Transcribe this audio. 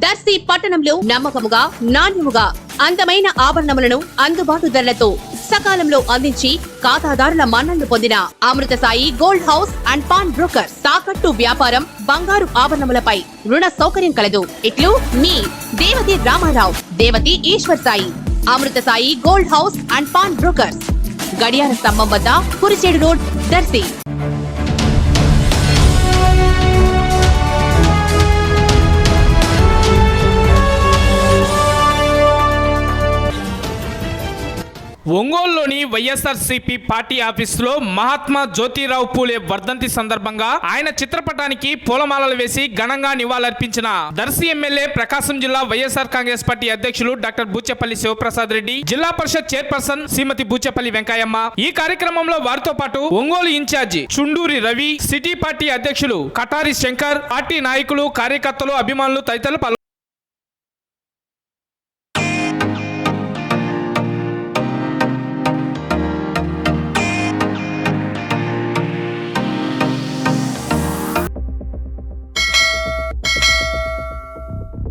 దర్శి పట్టణంలో నమ్మకముగా నాణ్యముగా అందమైన ఆభరణములను అందుబాటు ధరలతో సకాలంలో అందించి ఖాతాదారుల మన్ననలు పొందిన Amrutha Sai gold house and pawn broker. తాకట్టు వ్యాపారం, బంగారు ఆభరణములపై రుణ సౌకర్యం కలదు. ఇట్లు మీ Devathi Ramarao, Devathi Eshwar Sai. Amrutha Sai gold house and pawn brokers, గడియార స్తంభం వద్ద, కురిచేడు రోడ్, దర్శి. ఒంగోలులోని వైఎస్ఆర్సీపీ పార్టీ ఆఫీసులో మహాత్మా జ్యోతిరావు పూలే వర్ధంతి సందర్భంగా ఆయన చిత్రపటానికి పూలమాలలు వేసి ఘనంగా నివాళులర్పించిన దర్శి ఎమ్మెల్యే, ప్రకాశం జిల్లా వైఎస్ఆర్ కాంగ్రెస్ పార్టీ అధ్యక్షులు డాక్టర్ బూచేపల్లి శివప్రసాద్ రెడ్డి, జిల్లా పరిషత్ చైర్పర్సన్ శ్రీమతి బూచేపల్లి వెంకయ్యమ్మ. ఈ కార్యక్రమంలో వారితో పాటు Ongole incharge Chunduri Ravi, city party అధ్యక్షులు కటారి శంకర్, పార్టీ నాయకులు, కార్యకర్తలు, అభిమానులు తదితరులు పాల్గొన్నారు.